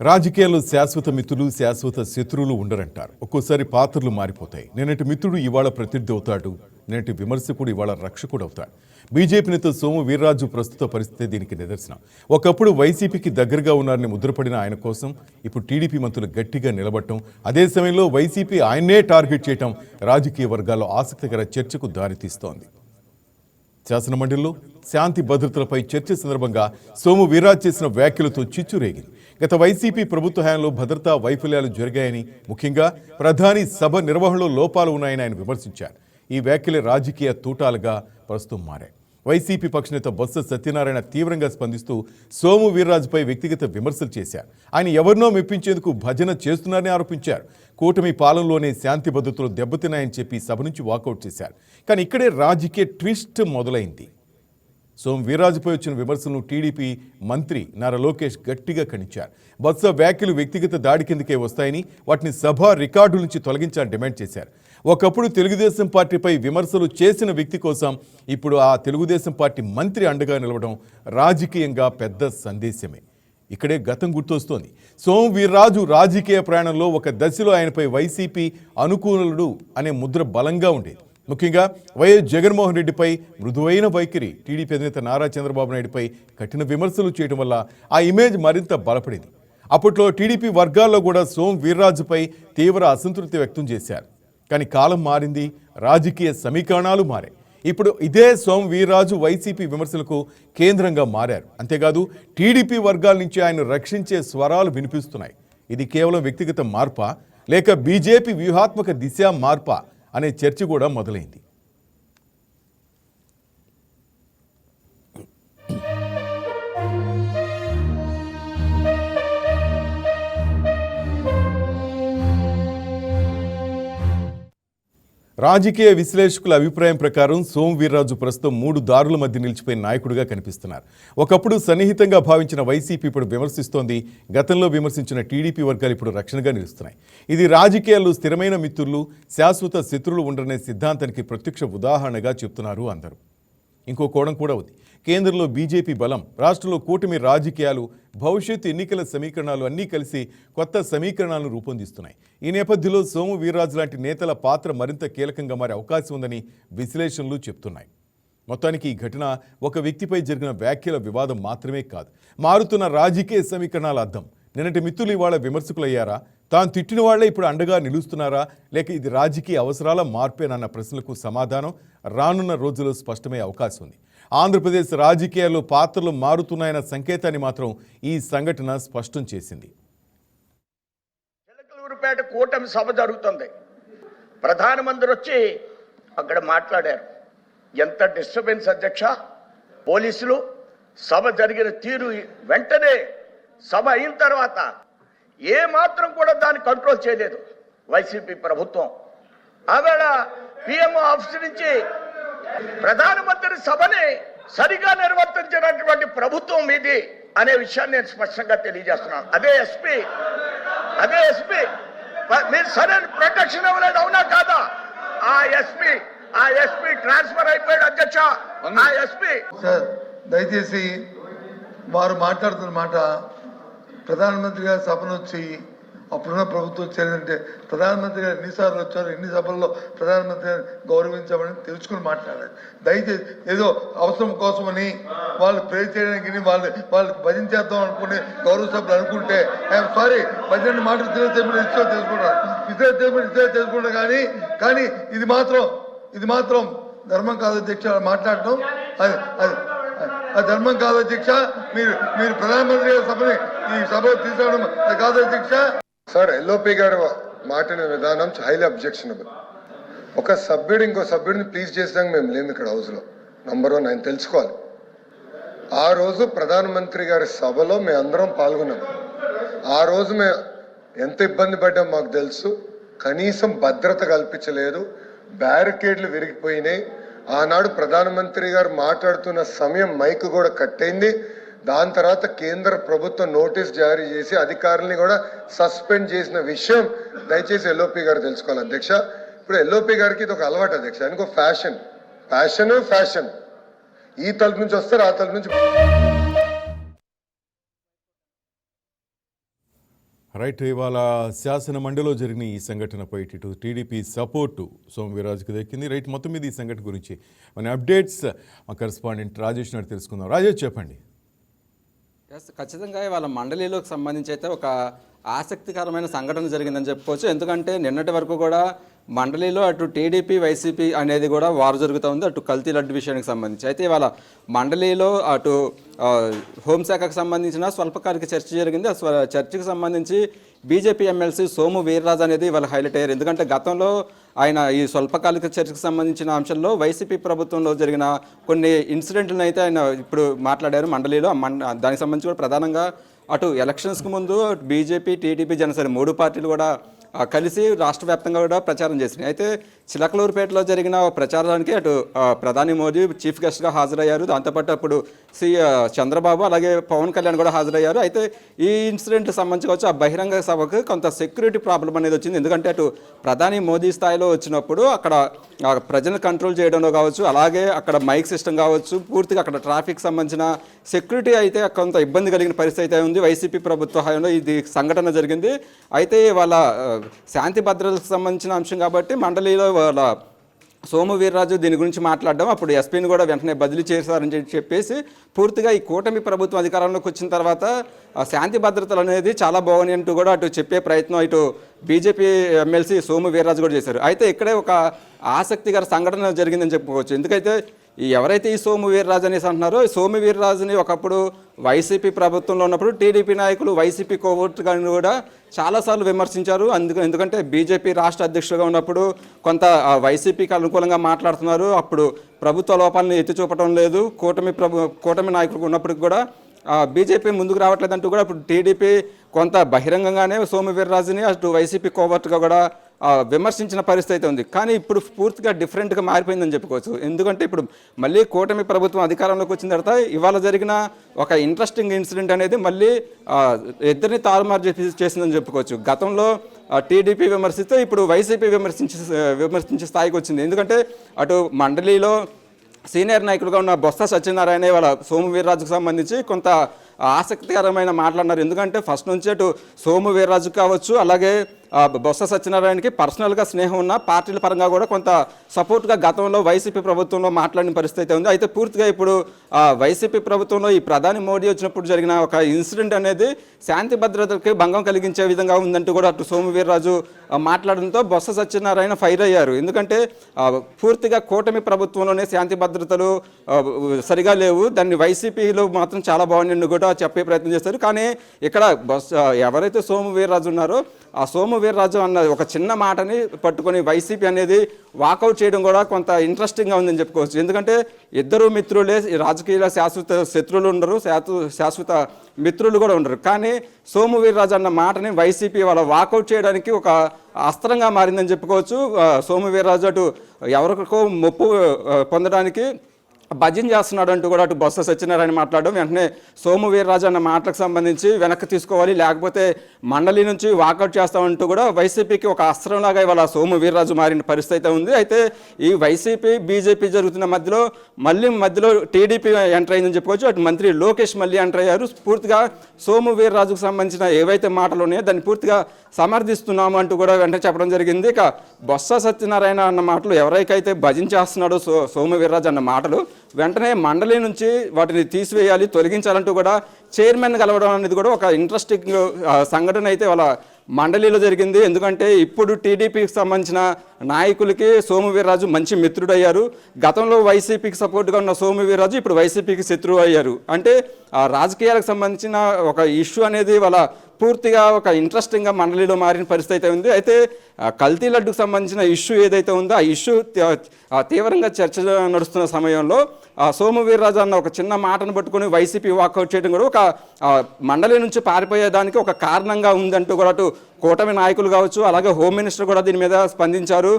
రాజకీయాల్లో శాశ్వత మిత్రులు శాశ్వత శత్రువులు ఉండరంటారు. ఒక్కోసారి పాత్రలు మారిపోతాయి. నేనటి మిత్రుడు ఇవాళ ప్రత్యర్థి అవుతాడు, నేనటి విమర్శకుడు ఇవాళ రక్షకుడు అవుతాడు. బీజేపీ నేత సోము వీర్రాజు ప్రస్తుత పరిస్థితి దీనికి నిదర్శనం. ఒకప్పుడు వైసీపీకి దగ్గరగా ఉన్నారని ముద్రపడిన ఆయన కోసం ఇప్పుడు టీడీపీ మంత్రులు గట్టిగా నిలబడటం, అదే సమయంలో వైసీపీ ఆయన్నే టార్గెట్ చేయటం రాజకీయ వర్గాల్లో ఆసక్తికర చర్చకు దారితీస్తోంది. శాసనమండలిలో శాంతి భద్రతలపై చర్చ సందర్భంగా సోము వీర్రాజు చేసిన వ్యాఖ్యలతో చిచ్చు రేగింది. గత వైసీపీ ప్రభుత్వ హయాంలో భద్రతా వైఫల్యాలు జరిగాయని, ముఖ్యంగా ప్రధాని సభ నిర్వహణలో లోపాలు ఉన్నాయని ఆయన విమర్శించారు. ఈ వ్యాఖ్యలే రాజకీయ తూటాలుగా ప్రస్తుతం మారాయి. వైసీపీ పక్షనేత బొత్స సత్యనారాయణ తీవ్రంగా స్పందిస్తూ సోము వీర్రాజుపై వ్యక్తిగత విమర్శలు చేశారు. ఆయన ఎవరినో మెప్పించేందుకు భజన చేస్తున్నారని ఆరోపించారు. కూటమి పాలనలోనే శాంతి భద్రతలు దెబ్బతిన్నాయని చెప్పి సభ నుంచి వాకౌట్ చేశారు. కానీ ఇక్కడే రాజకీయ ట్విస్ట్ మొదలైంది. సోము వీర్రాజుపై వచ్చిన విమర్శలను టీడీపీ మంత్రి నారా లోకేష్ గట్టిగా ఖండించారు. బొత్స వ్యాఖ్యలు వ్యక్తిగత దాడి కిందకే వస్తాయని, వాటిని సభ రికార్డు నుంచి తొలగించాలని డిమాండ్ చేశారు. ఒకప్పుడు తెలుగుదేశం పార్టీపై విమర్శలు చేసిన వ్యక్తి కోసం ఇప్పుడు ఆ తెలుగుదేశం పార్టీ మంత్రి అండగా నిలవడం రాజకీయంగా పెద్ద సందేశమే. ఇక్కడే గతం గుర్తొస్తోంది. సోము వీర్రాజు రాజకీయ ప్రయాణంలో ఒక దశలో ఆయనపై వైసీపీ అనుకూలుడు అనే ముద్ర బలంగా ఉండేది. ముఖ్యంగా వైఎస్ జగన్మోహన్ రెడ్డిపై మృదువైన వైఖరి, టీడీపీ అధినేత నారా చంద్రబాబు నాయుడుపై కఠిన విమర్శలు చేయడం వల్ల ఆ ఇమేజ్ మరింత బలపడింది. అప్పట్లో టీడీపీ వర్గాల్లో కూడా సోము వీర్రాజుపై తీవ్ర అసంతృప్తి వ్యక్తం చేశారు. కానీ కాలం మారింది, రాజకీయ సమీకరణాలు మారాయి. ఇప్పుడు ఇదే సోము వీర్రాజు వైసీపీ విమర్శలకు కేంద్రంగా మారారు. అంతేకాదు టీడీపీ వర్గాల నుంచి ఆయన రక్షించే స్వరాలు వినిపిస్తున్నాయి. ఇది కేవలం వ్యక్తిగత మార్పా, లేక బీజేపీ వ్యూహాత్మక దిశ మార్పా అనే చర్చ కూడా మొదలైంది. రాజకీయ విశ్లేషకుల అభిప్రాయం ప్రకారం సోము వీర్రాజు ప్రస్తుతం 3 దారుల మధ్య నిలిచిపోయిన నాయకుడిగా కనిపిస్తున్నారు. ఒకప్పుడు సన్నిహితంగా భావించిన వైసీపీ ఇప్పుడు విమర్శిస్తోంది. గతంలో విమర్శించిన టీడీపీ వర్గాలు ఇప్పుడు రక్షణగా నిలుస్తున్నాయి. ఇది రాజకీయాల్లో స్థిరమైన మిత్రులు శాశ్వత శత్రువులు ఉండరనే సిద్ధాంతానికి ప్రత్యక్ష ఉదాహరణగా చెప్తున్నారు అందరూ. ఇంకో కోణం కూడా ఉంది. కేంద్రంలో బీజేపీ బలం, రాష్ట్రంలో కూటమి రాజకీయాలు, భవిష్యత్తు ఎన్నికల సమీకరణాలు అన్నీ కలిసి కొత్త సమీకరణాలను రూపొందిస్తున్నాయి. ఈ నేపథ్యంలో సోము వీర్రాజు లాంటి నేతల పాత్ర మరింత కీలకంగా మారే అవకాశం ఉందని విశ్లేషణలు చెప్తున్నాయి. మొత్తానికి ఈ ఘటన ఒక వ్యక్తిపై జరిగిన వ్యాఖ్యల వివాదం మాత్రమే కాదు, మారుతున్న రాజకీయ సమీకరణాల అర్థం. నిన్నటి మిత్రులు ఇవాళ విమర్శకులయ్యారా? తాను తిట్టిన వాళ్లే ఇప్పుడు అండగా నిలుస్తున్నారా? లేక ఇది రాజకీయ అవసరాల మార్పేనన్న ప్రశ్నలకు సమాధానం రానున్న రోజుల్లో స్పష్టమయ్యే అవకాశం ఉంది. ఆంధ్రప్రదేశ్ రాజకీయాల్లో పాత్రలు మారుతున్నాయన్న సంకేతాన్ని మాత్రం ఈ సంఘటన స్పష్టం చేసింది. చిలకలూరుపేట కూటమి సభ జరుగుతుంది. ప్రధానమంత్రి వచ్చి అక్కడ మాట్లాడారు. ఎంత డిస్టర్బెన్స్ అధ్యక్ష! పోలీసులు సభ జరిగిన తీరు, వెంటనే సభ అయిన తర్వాత ఏ మాత్రం కూడా దాన్ని కంట్రోల్ చేయలేదు వైసీపీ ప్రభుత్వం. ఆవేళ పిఎంఓ ఆఫీస్ నుంచి ప్రధానమంత్రి సభని సరిగా నిర్వర్తించినటువంటి ప్రభుత్వం ఇది అనే విషయాన్ని నేను స్పష్టంగా తెలియజేస్తున్నాను. అదే ఎస్పీ మీరు సరైన ప్రొటెక్షన్ ఇవ్వలేదు, అవునా కాదా? ఆ ఎస్పీ ట్రాన్స్ఫర్ అయిపోయాడు అధ్యక్ష. ఆ ఎస్పీ దయచేసి వారు మాట్లాడుతున్న మాట, ప్రధానమంత్రి గారి సభను వచ్చి అప్పుడున్న ప్రభుత్వం వచ్చారంటే ప్రధానమంత్రి గారు ఎన్నిసార్లు వచ్చారు, ఎన్ని సభల్లో ప్రధానమంత్రి గారు గౌరవించామని తెలుసుకుని మాట్లాడారు. దయచేసి ఏదో అవసరం కోసమని వాళ్ళు ప్రే చేయడానికి వాళ్ళు భజన చేద్దాం అనుకుని గౌరవ సభలు అనుకుంటే ఐఎమ్ సారీ, భజన మాటలు తెలుసుకుంటారు కానీ ఇది మాత్రం ధర్మం కాదు అధ్యక్ష. మాట్లాడటం అది ధర్మం కాదు అధ్యక్ష. మీరు ప్రధానమంత్రి గారి సభని ఈ సభ తీసుకోవడం కాదు అధ్యక్ష. సార్, ఎల్ఓపి గారు మాట్లాడిన విధానం హైలీ అబ్జెక్షనబుల్. ఒక సభ్యుడు ఇంకో సభ్యుడిని ప్లీజ్ చేసాక మేము లేము ఇక్కడ హౌస్లో. నంబర్ 1 ఆయన తెలుసుకోవాలి. ఆ రోజు ప్రధానమంత్రి గారి సభలో మేము అందరం పాల్గొన్నాం. ఆ రోజు మేము ఎంత ఇబ్బంది పడ్డాం మాకు తెలుసు. కనీసం భద్రత కల్పించలేదు, బ్యారికేడ్లు విరిగిపోయినాయి. ఆనాడు ప్రధానమంత్రి గారు మాట్లాడుతున్న సమయం మైక్ కూడా కట్ అయింది. దాని తర్వాత కేంద్ర ప్రభుత్వం నోటీస్ జారీ చేసి అధికారుల్ని కూడా సస్పెండ్ చేసిన విషయం దయచేసి ఎల్ఓపి గారు తెలుసుకోవాలి అధ్యక్ష. ఇప్పుడు ఎల్ఓపి గారికి ఇది ఒక అలవాటు అధ్యక్ష, ఆయనకు ఫ్యాషన్ ఈ తలుపు నుంచి వస్తారు, ఆ తలుపు నుంచి రైట్, ఇవాళ శాసన మండలిలో జరిగిన ఈ సంఘటనపై ఇటు టీడీపీ సపోర్టు సోము వీర్రాజుకు దక్కింది. రైట్, మొత్తం మీద ఈ సంఘటన గురించి మన అప్డేట్స్ మా కరెస్పాండెంట్ రాజేష్ నాడు తెలుసుకుందాం. రాజేష్, చెప్పండి. ఖచ్చితంగా ఇవాళ మండలిలోకి సంబంధించి అయితే ఒక ఆసక్తికరమైన సంఘటన జరిగిందని చెప్పుకోవచ్చు. ఎందుకంటే నిన్నటి వరకు కూడా మండలిలో అటు టీడీపీ వైసీపీ అనేది కూడా వారు జరుగుతూ ఉంది, అటు కల్తీ లడ్డు విషయానికి సంబంధించి. అయితే ఇవాళ మండలిలో అటు హోంశాఖకు సంబంధించిన స్వల్పకాలిక చర్చ జరిగింది. ఆ చర్చకు సంబంధించి బీజేపీ ఎమ్మెల్సీ సోము వీర్రాజు అనేది ఇవాళ హైలైట్ అయ్యారు. ఎందుకంటే గతంలో ఆయన ఈ స్వల్పకాలిక చర్చకు సంబంధించిన అంశంలో వైసీపీ ప్రభుత్వంలో జరిగిన కొన్ని ఇన్సిడెంట్లను అయితే ఆయన ఇప్పుడు మాట్లాడారు మండలిలో. దానికి సంబంధించి కూడా ప్రధానంగా అటు ఎలక్షన్స్కి ముందు బీజేపీ, టీడీపీ, జనసేన 3 పార్టీలు కూడా కలిసి రాష్ట్ర వ్యాప్తంగా కూడా ప్రచారం చేసినాయి. అయితే చిలకలూరుపేటలో జరిగిన ప్రచారానికి అటు ప్రధాని మోదీ చీఫ్ గెస్ట్గా హాజరయ్యారు. దాంతోపాటు అప్పుడు చంద్రబాబు అలాగే పవన్ కళ్యాణ్ కూడా హాజరయ్యారు. అయితే ఈ ఇన్సిడెంట్ సంబంధించి వచ్చి ఆ బహిరంగ సభకు కొంత సెక్యూరిటీ ప్రాబ్లం అనేది వచ్చింది. ఎందుకంటే అటు ప్రధాని మోదీ స్థాయిలో వచ్చినప్పుడు అక్కడ ప్రజలను కంట్రోల్ చేయడంలో కావచ్చు, అలాగే అక్కడ మైక్ సిస్టమ్ కావచ్చు, పూర్తిగా అక్కడ ట్రాఫిక్ సంబంధించిన సెక్యూరిటీ అయితే కొంత ఇబ్బంది కలిగిన పరిస్థితి అయితే ఉంది. వైసీపీ ప్రభుత్వ హయాంలో ఇది సంఘటన జరిగింది. అయితే వాళ్ళ శాంతి భద్రతకు సంబంధించిన అంశం కాబట్టి మండలిలో వాళ్ళ సోము వీర్రాజు దీని గురించి మాట్లాడడం, అప్పుడు ఎస్పీని కూడా వెంటనే బదిలీ చేశారని చెప్పేసి పూర్తిగా ఈ కూటమి ప్రభుత్వం అధికారంలోకి వచ్చిన తర్వాత శాంతి భద్రతలు అనేది చాలా బాగున్నాయి అంటూ కూడా అటు చెప్పే ప్రయత్నం ఇటు బీజేపీ ఎమ్మెల్సీ సోము వీర్రాజు కూడా చేశారు. అయితే ఇక్కడే ఒక ఆసక్తికర సంఘటన జరిగిందని చెప్పుకోవచ్చు. ఎందుకైతే ఎవరైతే ఈ సోము వీర్రాజు అనేసి అంటున్నారో, ఈ సోము వీర్రాజుని ఒకప్పుడు వైసీపీ ప్రభుత్వంలో ఉన్నప్పుడు టీడీపీ నాయకులు వైసీపీ కోవర్టుగాని కూడా చాలాసార్లు విమర్శించారు. ఎందుకంటే బీజేపీ రాష్ట్ర అధ్యక్షుడిగా ఉన్నప్పుడు కొంత వైసీపీకి అనుకూలంగా మాట్లాడుతున్నారు, అప్పుడు ప్రభుత్వ లోపాలను ఎత్తి చూపడం లేదు, కూటమి నాయకులు ఉన్నప్పటికి కూడా బీజేపీ ముందుకు రావట్లేదంటూ కూడా ఇప్పుడు టీడీపీ కొంత బహిరంగంగానే సోము వీర్రాజుని అటు వైసీపీ కోవర్టుగా కూడా విమర్శించిన పరిస్థితి అయితే ఉంది. కానీ ఇప్పుడు పూర్తిగా డిఫరెంట్గా మారిపోయిందని చెప్పుకోవచ్చు. ఎందుకంటే ఇప్పుడు మళ్ళీ కూటమి ప్రభుత్వం అధికారంలోకి వచ్చిన తర్వాత ఇవాళ జరిగిన ఒక ఇంట్రెస్టింగ్ ఇన్సిడెంట్ అనేది మళ్ళీ ఇద్దరిని తారుమారు చేసిందని చెప్పుకోవచ్చు. గతంలో టీడీపీ విమర్శిస్తే ఇప్పుడు వైసీపీ విమర్శించే స్థాయికి వచ్చింది. ఎందుకంటే అటు మండలిలో సీనియర్ నాయకులుగా ఉన్న బొత్స సత్యనారాయణ వాళ్ళ సోము వీర్రాజుకు సంబంధించి కొంత ఆసక్తికరమైన మాట్లాడినారు. ఎందుకంటే ఫస్ట్ నుంచి అటు సోము వీర్రాజు కావచ్చు, అలాగే బొత్స సత్యనారాయణకి పర్సనల్గా స్నేహం ఉన్న పార్టీల పరంగా కూడా కొంత సపోర్ట్గా గతంలో వైసీపీ ప్రభుత్వంలో మాట్లాడిన పరిస్థితి ఉంది. అయితే పూర్తిగా ఇప్పుడు వైసీపీ ప్రభుత్వంలో ఈ ప్రధాని మోడీ వచ్చినప్పుడు జరిగిన ఒక ఇన్సిడెంట్ అనేది శాంతి భద్రతకి భంగం కలిగించే విధంగా ఉందంటూ కూడా అటు సోము వీర్రాజు మాట్లాడడంతో బొత్స సత్యనారాయణ ఫైర్ అయ్యారు. ఎందుకంటే పూర్తిగా కూటమి ప్రభుత్వంలోనే శాంతి భద్రతలు సరిగా లేవు, దాన్ని వైసీపీలో మాత్రం చాలా బాగుండి కూడా చెప్పే ప్రయత్నం చేస్తారు. కానీ ఇక్కడ ఎవరైతే సోము వీర్రాజు ఉన్నారో ఆ సోము వీర్రాజు అన్న ఒక చిన్న మాటని పట్టుకొని వైసీపీ అనేది వాకౌట్ చేయడం కూడా కొంత ఇంట్రెస్టింగ్గా ఉందని చెప్పుకోవచ్చు. ఎందుకంటే ఇద్దరు మిత్రులే, రాజకీయ శాశ్వత శత్రువులు ఉండరు, శాశ్వత మిత్రులు కూడా ఉండరు. కానీ సోము వీర్రాజు అన్న మాటని వైసీపీ వాళ్ళ వాకౌట్ చేయడానికి ఒక అస్త్రంగా మారిందని చెప్పుకోవచ్చు. సోము వీర్రాజు అటు ఎవరికో ముప్పు పొందడానికి భజన చేస్తున్నాడు అంటూ కూడా అటు బొత్స సత్యనారాయణ మాట్లాడడం, వెంటనే సోము వీర్రాజు అన్న మాటలకు సంబంధించి వెనక్కి తీసుకోవాలి, లేకపోతే మండలి నుంచి వాకౌట్ చేస్తామంటూ కూడా వైసీపీకి ఒక అస్త్రంలాగా ఇవాళ సోము వీర్రాజు మారిన పరిస్థితి ఉంది. అయితే ఈ వైసీపీ బీజేపీ జరుగుతున్న మధ్యలో టీడీపీ ఎంటర్ అయిందని చెప్పుకోవచ్చు. అటు మంత్రి లోకేష్ మళ్ళీ ఎంటర్ అయ్యారు. పూర్తిగా సోము వీర్రాజుకు సంబంధించిన ఏవైతే మాటలు ఉన్నాయో దాన్ని పూర్తిగా సమర్థిస్తున్నాము అంటూ కూడా వెంటనే చెప్పడం జరిగింది. ఇక బొత్స సత్యనారాయణ అన్న మాటలు ఎవరికైతే భజన చేస్తున్నాడో సోము వీర్రాజు అన్న మాటలు వెంటనే మండలి నుంచి వాటిని తీసివేయాలి, తొలగించాలంటూ కూడా చైర్మన్ కలవడం అనేది కూడా ఒక ఇంట్రెస్టింగ్ సంఘటన అయితే వాళ్ళ మండలిలో జరిగింది. ఎందుకంటే ఇప్పుడు టీడీపీకి సంబంధించిన నాయకులకి సోము వీర్రాజు మంచి మిత్రుడయ్యారు. గతంలో వైసీపీకి సపోర్ట్గా ఉన్న సోము వీర్రాజు ఇప్పుడు వైసీపీకి శత్రువు అయ్యారు. అంటే రాజకీయాలకు సంబంధించిన ఒక ఇష్యూ అనేది వాళ్ళ పూర్తిగా ఒక ఇంట్రెస్టింగ్గా మండలిలో మారిన పరిస్థితి ఉంది. అయితే కల్తీ లడ్డుకు సంబంధించిన ఇష్యూ ఏదైతే ఉందో ఆ ఇష్యూ తీవ్రంగా చర్చ నడుస్తున్న సమయంలో సోము వీర్రాజు అన్న ఒక చిన్న మాటను పట్టుకొని వైసీపీ వాకౌట్ చేయడం కూడా ఒక మండలి నుంచి పారిపోయేదానికి ఒక కారణంగా ఉందంటూ కూడా అటు కూటమి నాయకులు కావచ్చు, అలాగే హోమ్ మినిస్టర్ కూడా దీని మీద స్పందించారు.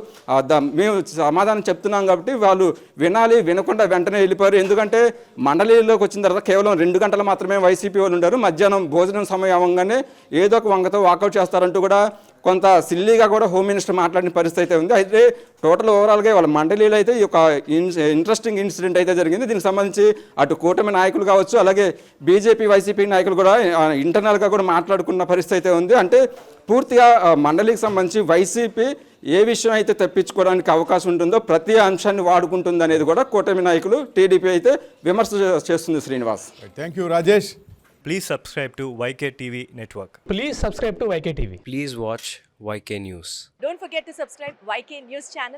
మేము సమాధానం చెప్తున్నాం కాబట్టి వాళ్ళు వినకుండా వెంటనే వెళ్ళిపోయారు. ఎందుకంటే మండలిలోకి వచ్చిన తర్వాత కేవలం 2 గంటలు మాత్రమే వైసీపీ వాళ్ళు ఉంటారు. మధ్యాహ్నం భోజనం సమయం అవ్వగానే ఏదో ఒక వంగతో వాకౌట్ చేస్తారంటూ కూడా కొంత సిల్లీగా కూడా హోమ్ మినిస్టర్ మాట్లాడిన పరిస్థితి అయితే ఉంది. అయితే టోటల్ ఓవరాల్గా వాళ్ళ మండలిలో అయితే ఈ ఒక ఇంట్రెస్టింగ్ ఇన్సిడెంట్ అయితే జరిగింది. దీనికి సంబంధించి అటు కూటమి నాయకులు కావచ్చు, అలాగే బీజేపీ వైసీపీ నాయకులు కూడా ఇంటర్నల్గా కూడా మాట్లాడుకున్న పరిస్థితి అయితే ఉంది. అంటే పూర్తిగా మండలికి సంబంధించి వైసీపీ ఏ విషయం అయితే తెప్పించుకోవడానికి అవకాశం ఉంటుందో ప్రతి అంశాన్ని వాడుకుంటుంది అనేది కూడా కూటమి నాయకులు టీడీపీ అయితే విమర్శ చేస్తుంది. Srinivas, thank you Rajesh. Please subscribe to YK TV Network. Please subscribe to YK TV. Please watch YK News. Don't forget to subscribe YK News channel.